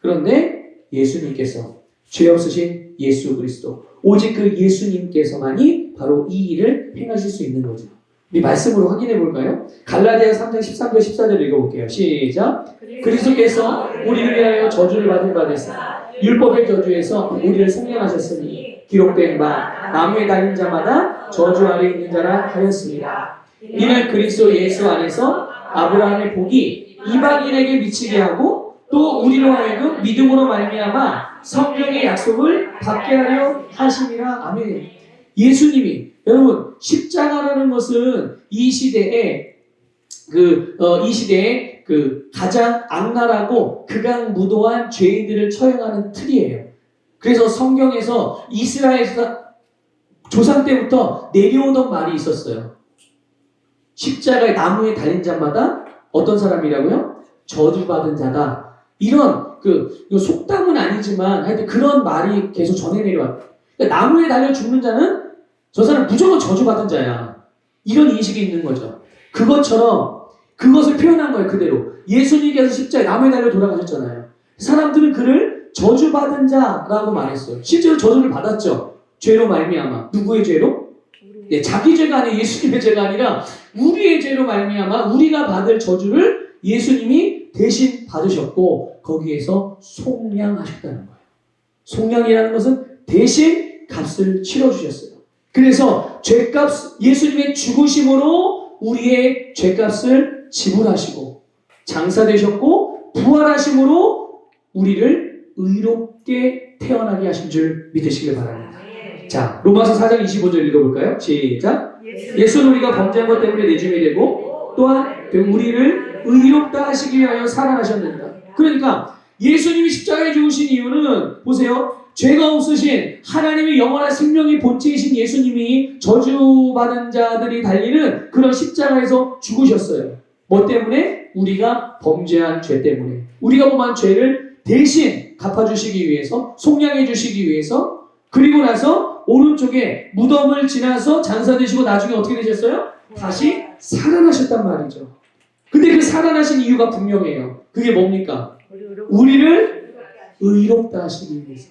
그런데 예수님께서 죄 없으신 예수 그리스도 오직 그 예수님께서만이 바로 이 일을 행하실 수 있는 거죠. 우리 말씀으로 확인해 볼까요? 갈라디아 3장 13절 14절 읽어볼게요. 시작. 그리스도께서 우리를 위하여 저주를 받은 바 되사 율법의 저주에서 우리를 생명하셨으니 기록된 바 나무에 달린 자마다 저주 아래 있는 자라 하였습니다. 이는 그리스도 예수 안에서 아브라함의 복이 이방인에게 미치게 하고 또 우리로 하여금 믿음으로 말미암아 성령의 약속을 받게 하려 하심이라. 아멘. 예수님이 여러분 십자가라는 것은 이 시대에 가장 악랄하고 극악무도한 죄인들을 처형하는 틀이에요. 그래서 성경에서 이스라엘에서 조상 때부터 내려오던 말이 있었어요. 십자가의 나무에 달린 자마다 어떤 사람이라고요? 저주받은 자다. 이런 속담은 아니지만 하여튼 그런 말이 계속 전해 내려왔다. 그러니까 나무에 달려 죽는 자는 저 사람 무조건 저주받은 자야. 이런 인식이 있는 거죠. 그것처럼 그것을 표현한 거예요. 그대로. 예수님께서 십자가에 나무에 달려 돌아가셨잖아요. 사람들은 그를 저주받은 자라고 말했어요. 실제로 저주를 받았죠. 죄로 말미암아. 누구의 죄로? 네, 자기 죄가 아니라 예수님의 죄가 아니라 우리의 죄로 말미암아 우리가 받을 저주를 예수님이 대신 받으셨고 거기에서 속량하셨다는 거예요. 속량이라는 것은 대신 값을 치러주셨어요. 그래서 죄값, 예수님의 죽으심으로 우리의 죄값을 지불하시고 장사되셨고 부활하심으로 우리를 의롭게 태어나게 하신 줄 믿으시길 바랍니다. 자, 로마서 4장 25절 읽어볼까요? 시작. 예수는 우리가 범죄한 것 때문에 내줌이 되고 또한 우리를 의롭다 하시기 위하여 살아나셨는다. 그러니까 예수님이 십자가에 죽으신 이유는 보세요. 죄가 없으신 하나님의 영원한 생명의 본체이신 예수님이 저주받은 자들이 달리는 그런 십자가에서 죽으셨어요. 뭐 때문에? 우리가 범죄한 죄 때문에. 우리가 범한 죄를 대신 갚아주시기 위해서, 속량해 주시기 위해서. 그리고 나서 오른쪽에 무덤을 지나서 장사되시고 나중에 어떻게 되셨어요? 다시 살아나셨단 말이죠. 근데 그 살아나신 이유가 분명해요. 그게 뭡니까? 우리를 의롭다 하시기 위해서.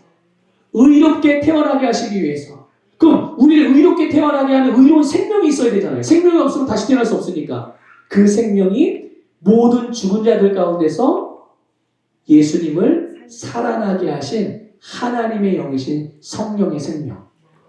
의롭게 태어나게 하시기 위해서. 그럼 우리를 의롭게 태어나게 하는 의로운 생명이 있어야 되잖아요. 생명이 없으면 다시 태어날 수 없으니까. 그 생명이 모든 죽은 자들 가운데서 예수님을 살아나게 하신 하나님의 영이신 성령의 생명.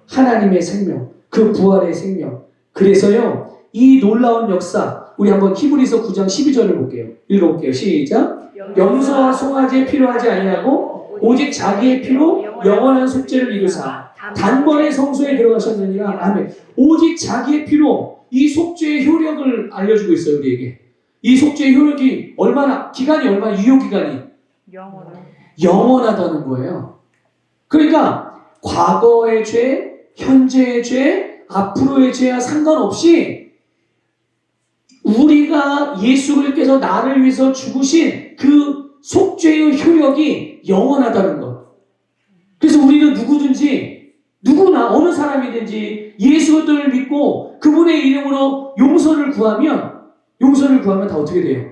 하나님의 생명. 그 부활의 생명. 그래서요. 이 놀라운 역사. 우리 한번 히브리서 9장 12절을 볼게요. 읽어볼게요. 시작. 염소와 송아지에 필요하지 아니하고 오직 자기의 피로 영원한 속죄를 이루사 단번에 성소에 들어가셨느니라. 아멘. 오직 자기의 피로 이 속죄의 효력을 알려주고 있어요. 우리에게. 이 속죄의 효력이 얼마나, 기간이 얼마나, 유효기간이 영원하다는 거예요. 그러니까 과거의 죄, 현재의 죄, 앞으로의 죄와 상관없이 우리가 예수 그리스도께서 나를 위해서 죽으신 그 속죄의 효력이 영원하다는 것. 그래서 우리는 누구든지 누구나 어느 사람이든지 예수 그리스도를 믿고 그분의 이름으로 용서를 구하면 다 어떻게 돼요?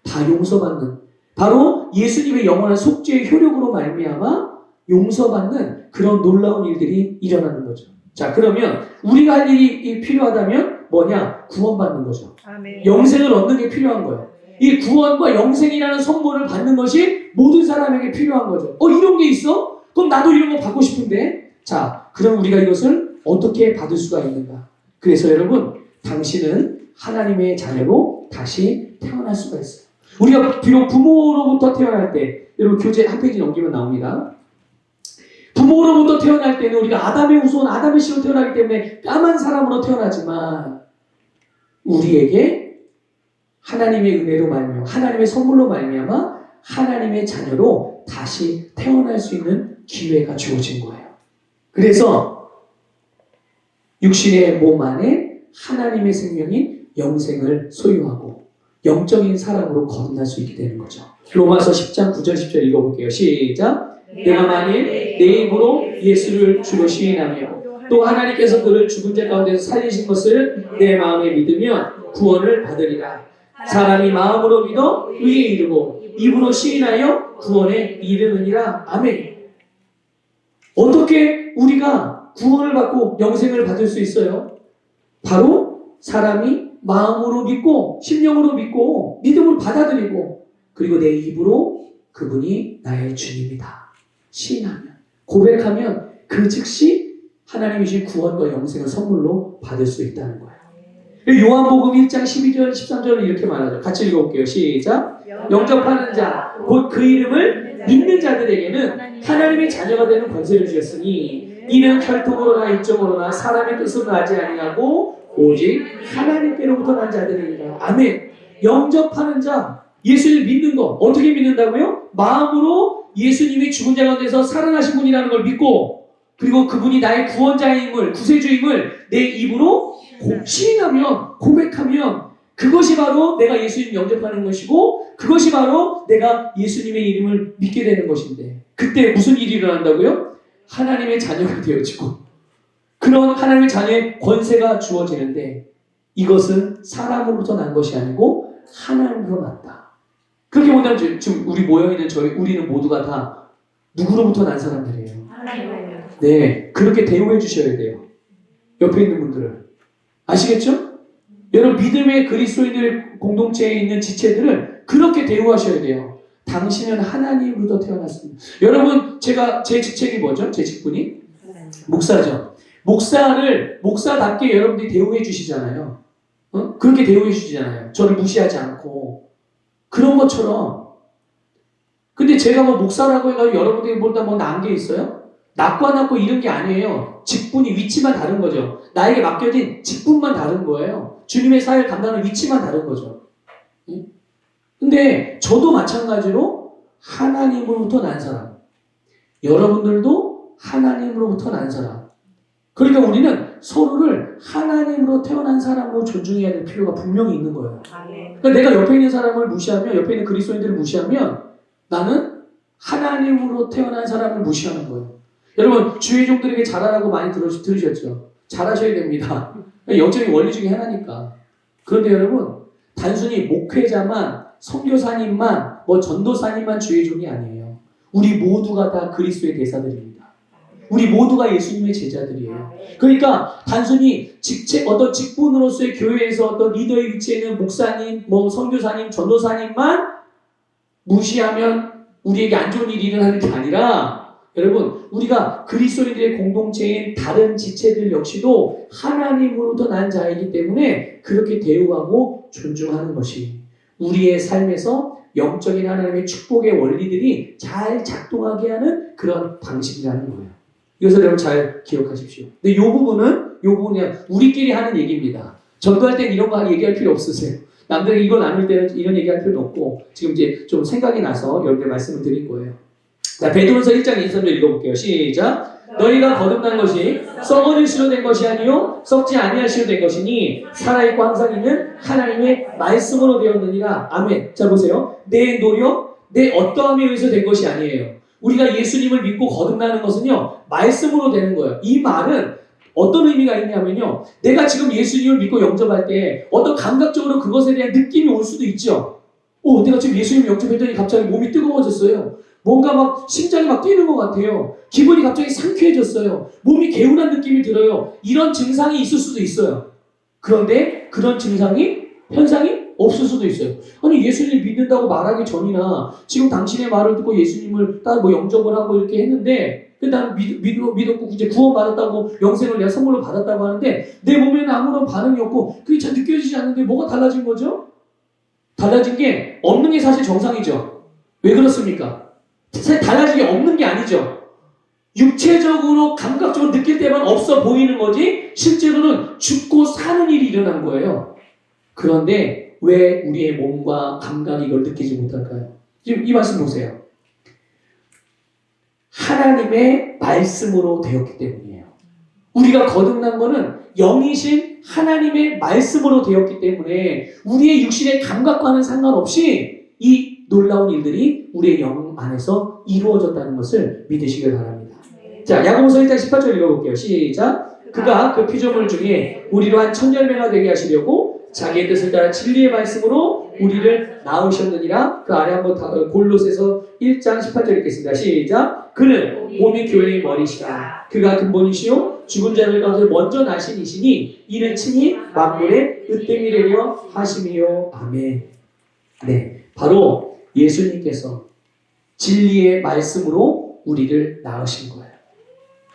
다 용서받는, 바로 예수님의 영원한 속죄의 효력으로 말미암아 용서받는 그런 놀라운 일들이 일어나는 거죠. 자, 그러면 우리가 할 일이 필요하다면 뭐냐? 구원받는 거죠. 아멘. 영생을 얻는 게 필요한 거예요. 이 구원과 영생이라는 선물을 받는 것이 모든 사람에게 필요한 거죠. 이런 게 있어? 그럼 나도 이런 거 받고 싶은데. 자, 그럼 우리가 이것을 어떻게 받을 수가 있는가? 그래서 여러분, 당신은 하나님의 자녀로 다시 태어날 수가 있어요. 우리가 비록 부모로부터 태어날 때, 여러분 교재 한 페이지 넘기면 나옵니다. 부모로부터 태어날 때는 우리가 아담의 후손, 아담의 씨로 태어나기 때문에 까만 사람으로 태어나지만 우리에게 하나님의 은혜로 말미암아, 하나님의 선물로 말미암아 하나님의 자녀로 다시 태어날 수 있는 기회가 주어진 거예요. 그래서 육신의 몸 안에 하나님의 생명인 영생을 소유하고 영적인 사람으로 거듭날 수 있게 되는 거죠. 로마서 10장 9절 10절 읽어볼게요. 시작. 내가 만일 내 입으로 예수를 주로 시인하며 또 하나님께서 그를 죽은 자 가운데서 살리신 것을 내 마음에 믿으면 구원을 받으리라. 사람이 마음으로 믿어 의에 이르고 입으로 시인하여 구원에 이르느니라. 아멘. 어떻게 우리가 구원을 받고 영생을 받을 수 있어요? 바로 사람이 마음으로 믿고 심령으로 믿고 믿음을 받아들이고 그리고 내 입으로 그분이 나의 주님이다 시인하면, 고백하면 그 즉시 하나님이 주신 구원과 영생을 선물로 받을 수 있다는 거예요. 요한복음 1장 12절 13절을 이렇게 말하죠. 같이 읽어볼게요. 시작. 영접하는 자 곧 그 이름을 믿는 자들에게는 하나님의 자녀가 되는 권세를 주셨으니 이는 혈통으로나 육정으로나 사람의 뜻으로 나지 아니하고 오직 하나님께로부터 난 자들이니라. 아멘. 영접하는 자, 예수를 믿는 거 어떻게 믿는다고요? 마음으로 예수님이 죽은 자 가운데서 살아나신 분이라는 걸 믿고 그리고 그분이 나의 구원자임을, 구세주임을 내 입으로 시인하면, 고백하면 그것이 바로 내가 예수님 영접하는 것이고 그것이 바로 내가 예수님의 이름을 믿게 되는 것인데 그때 무슨 일이 일어난다고요? 하나님의 자녀가 되어지고 그런 하나님의 자녀의 권세가 주어지는데 이것은 사람으로부터 난 것이 아니고 하나님으로 났다. 그렇게 본다면 지금 우리 모여있는 우리는 모두가 다 누구로부터 난 사람들이에요? 하나님으로. 네, 그렇게 대우해 주셔야 돼요. 옆에 있는 분들을. 아시겠죠? 여러분 믿음의 그리스도인들 공동체에 있는 지체들을 그렇게 대우하셔야 돼요. 당신은 하나님으로부터 태어났습니다. 여러분 제가 제 직책이 뭐죠? 제 직분이? 목사죠. 목사답게 여러분들이 대우해 주시잖아요. 그렇게 대우해 주시잖아요. 저를 무시하지 않고 그런 것처럼. 근데 제가 뭐 목사라고 해가지고 여러분들이 보다 뭐 나은 게 있어요? 낮고 안 낮고 이런 게 아니에요. 직분이 위치만 다른 거죠. 나에게 맡겨진 직분만 다른 거예요. 주님의 사역을 감당하는 위치만 다른 거죠. 근데 저도 마찬가지로 하나님으로부터 난 사람, 여러분들도 하나님으로부터 난 사람. 그러니까 우리는 서로를 하나님으로 태어난 사람으로 존중해야 될 필요가 분명히 있는 거예요. 그러니까 내가 옆에 있는 사람을 무시하면, 옆에 있는 그리스도인들을 무시하면 나는 하나님으로 태어난 사람을 무시하는 거예요. 여러분 주의 종들에게 잘하라고 많이 들으셨죠? 잘하셔야 됩니다. 영적인 원리 중에 하나니까. 그런데 여러분 단순히 목회자만, 선교사님만, 전도사님만 주의 종이 아니에요. 우리 모두가 다 그리스도의 대사들입니다. 우리 모두가 예수님의 제자들이에요. 그러니까 단순히 어떤 직분으로서의 교회에서 어떤 리더의 위치에 있는 목사님, 선교사님, 전도사님만 무시하면 우리에게 안 좋은 일이 일어나는 게 아니라 여러분 우리가 그리스도인들의 공동체인 다른 지체들 역시도 하나님으로부터 난 자이기 때문에 그렇게 대우하고 존중하는 것이 우리의 삶에서 영적인 하나님의 축복의 원리들이 잘 작동하게 하는 그런 방식이라는 거예요. 이것을 여러분 잘 기억하십시오. 근데 이 부분은 그냥 우리끼리 하는 얘기입니다. 전도할 땐 이런 거 얘기할 필요 없으세요. 남들이 이걸 나눌 때는 이런 얘기할 필요는 없고 지금 이제 좀 생각이 나서 여러분들 말씀을 드린 거예요. 자, 베드로서 1장 23절 읽어볼게요. 시작. 너희가 거듭난 것이 썩어질 시로 된 것이 아니요 썩지 아니할 시로 된 것이니 살아있고 항상 있는 하나님의 말씀으로 되었느니라. 아멘. 자 보세요. 내 노력, 내 어떠함에 의해서 된 것이 아니에요. 우리가 예수님을 믿고 거듭나는 것은요 말씀으로 되는 거예요. 이 말은 어떤 의미가 있냐면요 내가 지금 예수님을 믿고 영접할 때 어떤 감각적으로 그것에 대한 느낌이 올 수도 있죠. 내가 지금 예수님을 영접했더니 갑자기 몸이 뜨거워졌어요. 뭔가 막 심장이 막 뛰는 것 같아요. 기분이 갑자기 상쾌해졌어요. 몸이 개운한 느낌이 들어요. 이런 증상이 있을 수도 있어요. 그런데 그런 현상이 없을 수도 있어요. 아니 예수님을 믿는다고 말하기 전이나 지금 당신의 말을 듣고 예수님을 딱 영접을 하고 이렇게 했는데 난 믿었고 이제 구원받았다고 영생을 내가 선물로 받았다고 하는데 내 몸에는 아무런 반응이 없고 그게 잘 느껴지지 않는데 뭐가 달라진 거죠? 달라진 게 없는 게 사실 정상이죠. 왜 그렇습니까? 사실 달라진 게 없는 게 아니죠. 육체적으로 감각적으로 느낄 때만 없어 보이는 거지 실제로는 죽고 사는 일이 일어난 거예요. 그런데 왜 우리의 몸과 감각이 이걸 느끼지 못할까요? 지금 이 말씀 보세요. 하나님의 말씀으로 되었기 때문이에요. 우리가 거듭난 거는 영이신 하나님의 말씀으로 되었기 때문에 우리의 육신의 감각과는 상관없이 이 놀라운 일들이 우리의 영 안에서 이루어졌다는 것을 믿으시길 바랍니다. 자, 야고보서 1장 18절 읽어볼게요. 시작. 그가 그 피조물 중에 우리로 한 1000열매가 되게 하시려고 자기의 뜻을 따라 진리의 말씀으로 우리를 낳으셨느니라. 그 아래 한번 골로새서 1장 18절 읽겠습니다. 시작. 그는 몸이 교회의 머리시라. 그가 근본이시요 죽은 자들 가운데 먼저 나신 이시니 이는 친히 만물의 으뜸이 되려 하심이요. 아멘. 네, 바로 예수님께서 진리의 말씀으로 우리를 낳으신 거예요.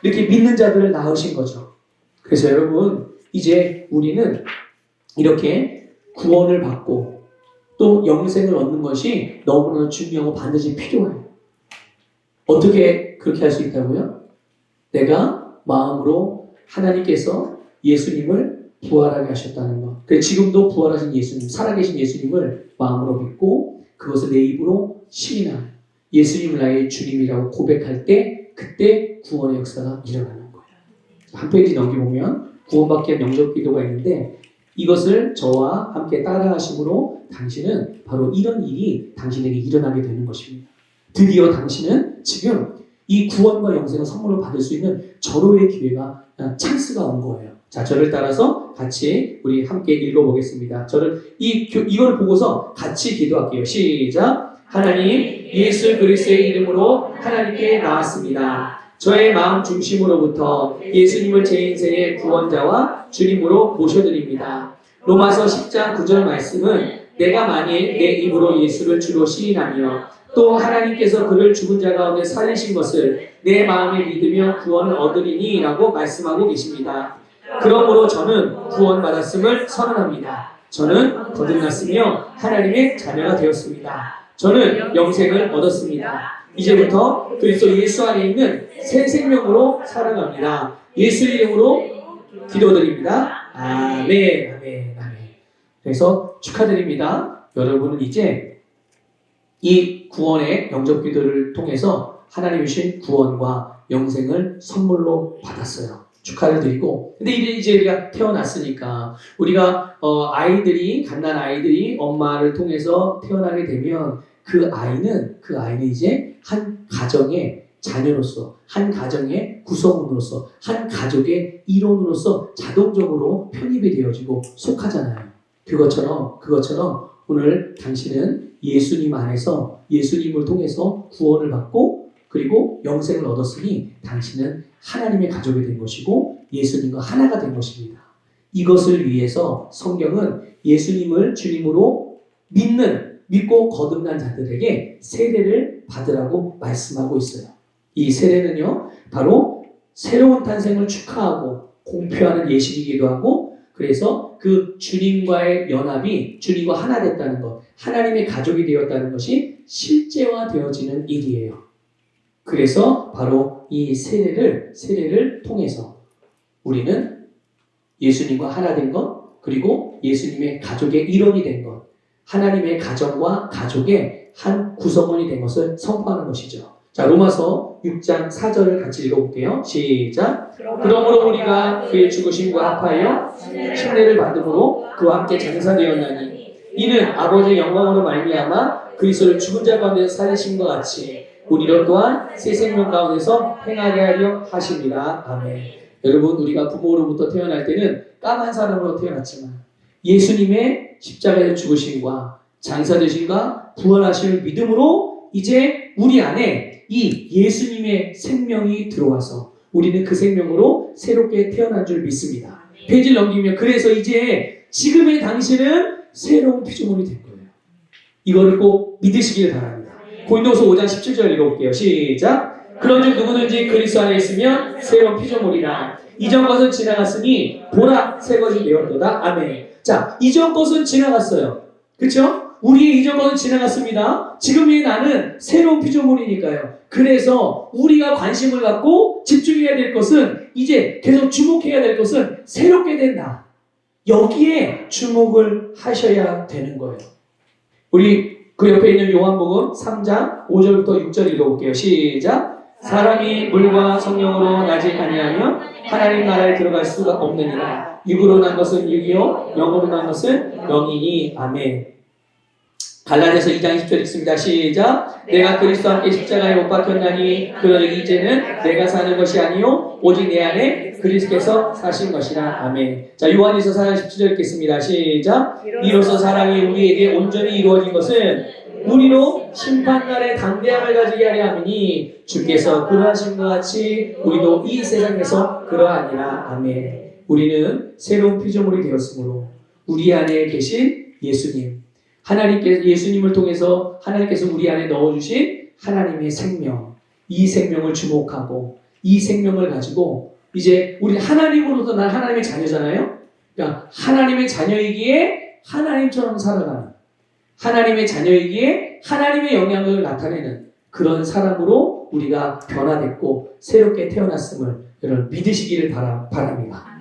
이렇게 믿는 자들을 낳으신 거죠. 그래서 여러분, 이제 우리는 이렇게 구원을 받고 또 영생을 얻는 것이 너무나 중요하고 반드시 필요해요. 어떻게 그렇게 할 수 있다고요? 내가 마음으로 하나님께서 예수님을 부활하게 하셨다는 것. 그래서 지금도 부활하신 예수님, 살아계신 예수님을 마음으로 믿고 그것을 내 입으로 시인하는, 예수님을 나의 주님이라고 고백할 때 그때 구원의 역사가 일어나는 거예요. 한 페이지 넘겨보면 구원받기 위한 영접 기도가 있는데 이것을 저와 함께 따라하심으로 당신은 바로 이런 일이 당신에게 일어나게 되는 것입니다. 드디어 당신은 지금 이 구원과 영생을 선물로 받을 수 있는 절호의 기회가, 찬스가 온 거예요. 자, 저를 따라서 같이 우리 함께 읽어보겠습니다. 이걸 보고서 같이 기도할게요. 시작. 하나님, 예수 그리스도의 이름으로 하나님께 나왔습니다. 저의 마음 중심으로부터 예수님을 제 인생의 구원자와 주님으로 모셔드립니다. 로마서 10장 9절 말씀은 내가 만일 내 입으로 예수를 주로 시인하며 또 하나님께서 그를 죽은 자 가운데 살리신 것을 내 마음에 믿으며 구원을 얻으리니 라고 말씀하고 계십니다. 그러므로 저는 구원받았음을 선언합니다. 저는 거듭났으며 하나님의 자녀가 되었습니다. 저는 영생을 얻었습니다. 이제부터 그리스도 예수 안에 있는 새 생명으로 살아갑니다. 예수 이름으로 기도드립니다. 아멘, 아멘, 아멘. 그래서 축하드립니다. 여러분은 이제 이 구원의 영접 기도를 통해서 하나님이 주신 구원과 영생을 선물로 받았어요. 축하를 드리고, 근데 이제 우리가 태어났으니까 우리가 갓난 아이들이 엄마를 통해서 태어나게 되면 그 아이는 이제 한 가정의 자녀로서, 한 가정의 구성원으로서, 한 가족의 일원으로서 자동적으로 편입이 되어지고 속하잖아요. 그것처럼 오늘 당신은 예수님 안에서 예수님을 통해서 구원을 받고 그리고 영생을 얻었으니 당신은 하나님의 가족이 된 것이고 예수님과 하나가 된 것입니다. 이것을 위해서 성경은 예수님을 주님으로 믿고 거듭난 자들에게 세례를 받으라고 말씀하고 있어요. 이 세례는요, 바로 새로운 탄생을 축하하고 공표하는 예식이기도 하고, 그래서 그 주님과의 연합이 주님과 하나 됐다는 것, 하나님의 가족이 되었다는 것이 실제화되어지는 일이에요. 그래서 바로 이 세례를 통해서 우리는 예수님과 하나 된 것, 그리고 예수님의 가족의 일원이 된 것, 하나님의 가정과 가족의 한 구성원이 된 것을 선포하는 것이죠. 자, 로마서 6장 4절을 같이 읽어볼게요. 시작. 그러므로 우리가 그의 죽으심과 합하여 침례를 받음으로 그와 함께 장사되었나니 이는 아버지의 영광으로 말미암아 그리스도를 죽은 자 가운데서 살리심과 같이 우리로 또한 새 생명 가운데서 행하게 하려 하십니다. 아멘. 여러분, 우리가 부모로부터 태어날 때는 까만 사람으로 태어났지만 예수님의 십자가의 죽으심과 장사되심과 부활하심을 믿음으로 이제 우리 안에 이 예수님의 생명이 들어와서 우리는 그 생명으로 새롭게 태어난 줄 믿습니다. 페이지를 넘기면 그래서 이제 지금의 당신은 새로운 피조물이 된 거예요. 이거를 꼭 믿으시길 바랍니다. 고린도서 5장 17절 읽어볼게요. 시작. 그런즉 누구든지 그리스도 안에 있으면 새로운 피조물이라. 이전 것은 지나갔으니 보라 새 것이 되었도다. 아멘. 자, 이전 것은 지나갔어요. 그렇죠? 우리의 이전 것은 지나갔습니다. 지금의 나는 새로운 피조물이니까요. 그래서 우리가 관심을 갖고 집중해야 될 것은, 이제 계속 주목해야 될 것은 새롭게 된 나. 여기에 주목을 하셔야 되는 거예요. 우리 그 옆에 있는 요한복음 3장 5절부터 6절 읽어볼게요. 시작. 사람이 물과 성령으로 나지 아니하면 하나님 나라에 들어갈 수가 없느니라. 육으로 난 것은 육이요 영으로 난 것은 영이니. 아멘. 갈라디아서 2장 20절 읽습니다. 시작. 내가 그리스도와 함께 십자가에 못 박혔나니 그러므로 이제는 내가 사는 것이 아니요 오직 내 안에 그리스도께서 사신 것이라. 아멘. 자, 요한일서 4장 17절 읽겠습니다. 시작. 이로써 사랑이 우리에게 온전히 이루어진 것은 우리로 심판날에 담대함을 가지게 하려 함이니 주께서 그러하신 것 같이 우리도 이 세상에서 그러하니라. 아멘. 우리는 새로운 피조물이 되었으므로 우리 안에 계신 예수님, 하나님께서 예수님을 통해서 하나님께서 우리 안에 넣어주신 하나님의 생명, 이 생명을 주목하고 이 생명을 가지고 이제 우리 하나님으로서 난 하나님의 자녀잖아요. 그러니까 하나님의 자녀이기에 하나님처럼 살아가는, 하나님의 자녀이기에 하나님의 영향을 나타내는 그런 사람으로 우리가 변화됐고 새롭게 태어났음을 여러분 믿으시기를 바랍니다.